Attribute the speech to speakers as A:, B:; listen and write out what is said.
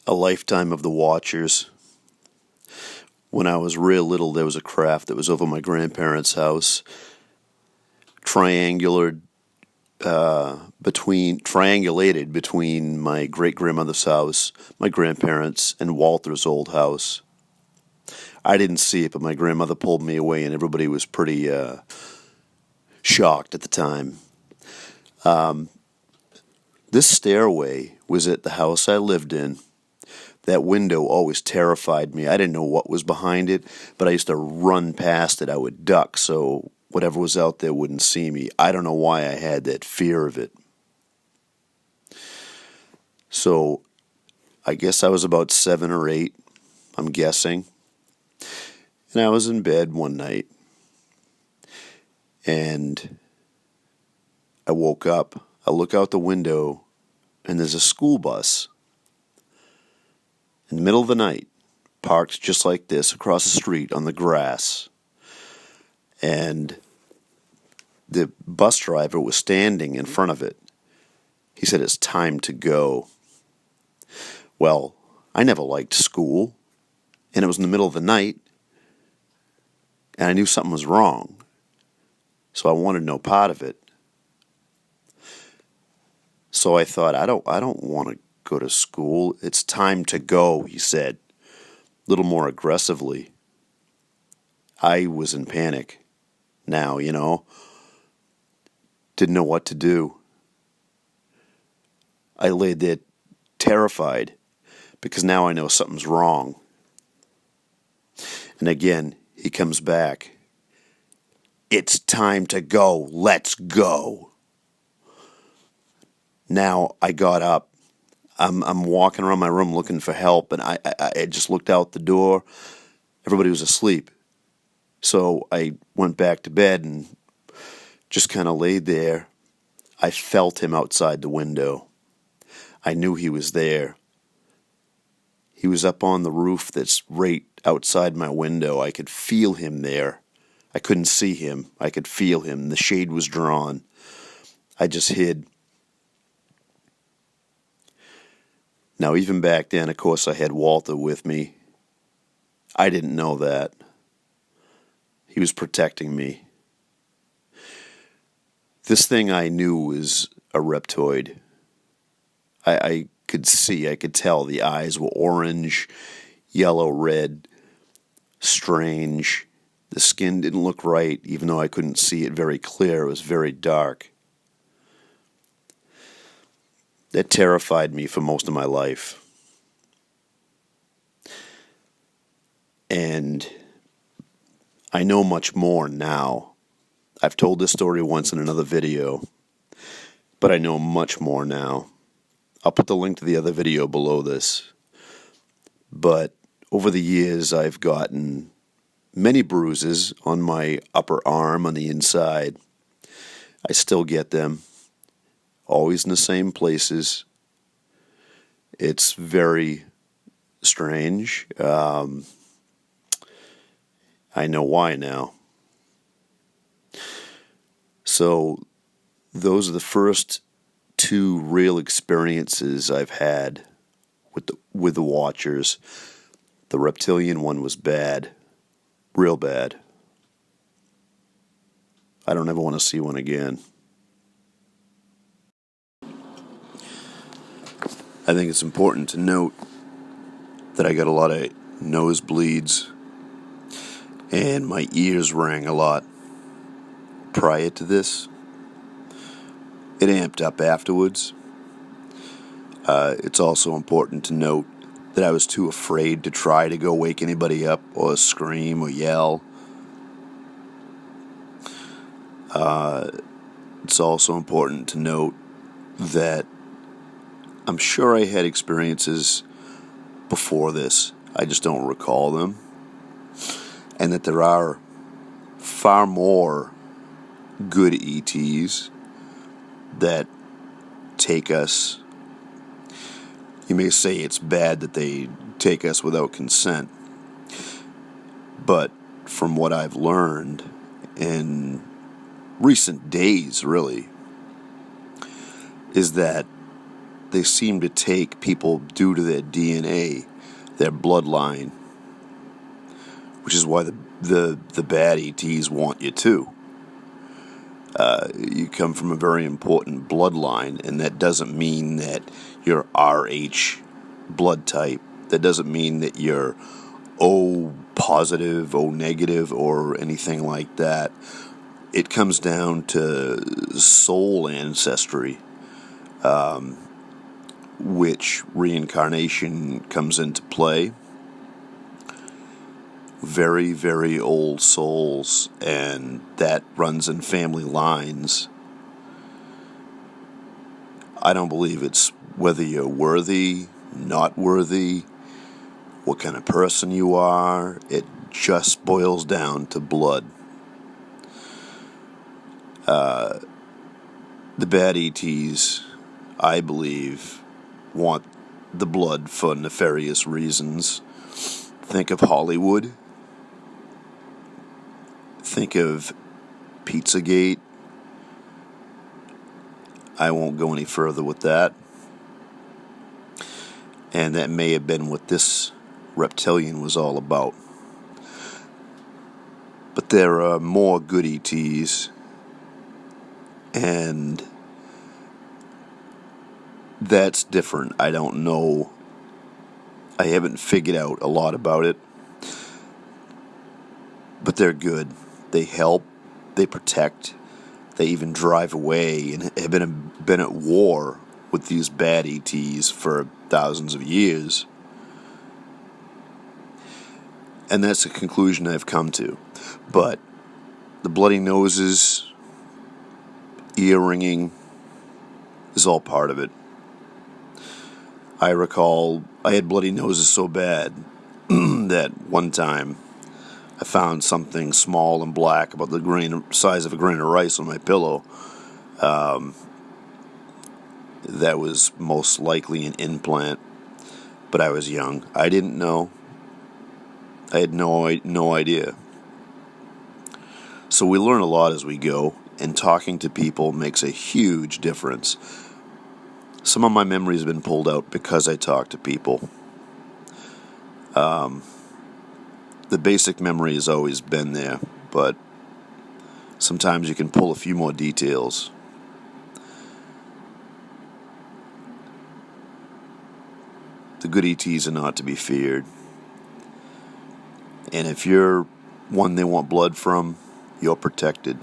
A: A Lifetime of the Watchers. When I was real little, there was a craft that was over my grandparents' house, triangulated between my great grandmother's house, my grandparents, and Walter's old house. I didn't see it, but my grandmother pulled me away, and everybody was pretty shocked at the time. This stairway was at the house I lived in. That window always terrified me. I didn't know what was behind it, but I used to run past it. I would duck so whatever was out there wouldn't see me. I don't know why I had that fear of it. So I guess I was about 7 or 8, I'm guessing. And I was in bed one night. And I woke up. I look out the window, and there's a school bus in the middle of the night, parked just like this across the street on the grass. And the bus driver was standing in front of it. He said, "It's time to go." Well, I never liked school, and it was in the middle of the night, and I knew something was wrong, so I wanted no part of it. So I thought, I don't want to go to school. It's time to go, he said, a little more aggressively. I was in panic now, Didn't know what to do. I lay there terrified because now I know something's wrong. And again, he comes back. "It's time to go. Let's go." Now I got up. I'm walking around my room looking for help, and I just looked out the door. Everybody was asleep. So I went back to bed and just kind of laid there. I felt him outside the window. I knew he was there. He was up on the roof that's right outside my window. I could feel him there. I couldn't see him. I could feel him. The shade was drawn. I just hid. Now, even back then, of course, I had Walter with me. I didn't know that. He was protecting me. This thing I knew was a reptoid. I could see, I could tell the eyes were orange, yellow, red, strange. The skin didn't look right, even though I couldn't see it very clear. It was very dark. That terrified me for most of my life. And I know much more now. I've told this story once in another video, but I know much more now. I'll put the link to the other video below this. But over the years, I've gotten many bruises on my upper arm on the inside. I still get them. Always in the same places. It's very strange. I know why now. So those are the first 2 real experiences I've had with the Watchers. The reptilian one was bad. Real bad. I don't ever want to see one again. I think it's important to note that I got a lot of nosebleeds and my ears rang a lot prior to this. It amped up afterwards. It's also important to note that I was too afraid to try to go wake anybody up or scream or yell. It's also important to note that I'm sure I had experiences before this. I just don't recall them. And that there are far more good ETs that take us. You may say it's bad that they take us without consent. But from what I've learned in recent days, really, is that they seem to take people due to their DNA, their bloodline, which is why the bad ETs want you too. You come from a very important bloodline, and that doesn't mean that you're RH blood type. That doesn't mean that you're O positive, O negative, or anything like that. It comes down to soul ancestry, which reincarnation comes into play. Very, very old souls, and that runs in family lines. I don't believe it's whether you're worthy, not worthy, what kind of person you are. It just boils down to blood. The bad ETs, I believe, want the blood for nefarious reasons. Think of Hollywood. Think of Pizzagate. I won't go any further with that. And that may have been what this reptilian was all about. But there are more good ETs, and that's different. I don't know. I haven't figured out a lot about it. But they're good. They help. They protect. They even drive away and have been at war with these bad ETs for thousands of years. And that's a conclusion I've come to. But the bloody noses, ear ringing, is all part of it. I recall I had bloody noses so bad that one time I found something small and black about the size of a grain of rice on my pillow. That was most likely an implant, but I was young. I didn't know. I had no idea. So we learn a lot as we go, and talking to people makes a huge difference. Some of my memories have been pulled out because I talk to people. The basic memory has always been there, but sometimes you can pull a few more details. The good ETs are not to be feared. And if you're one they want blood from, you're protected.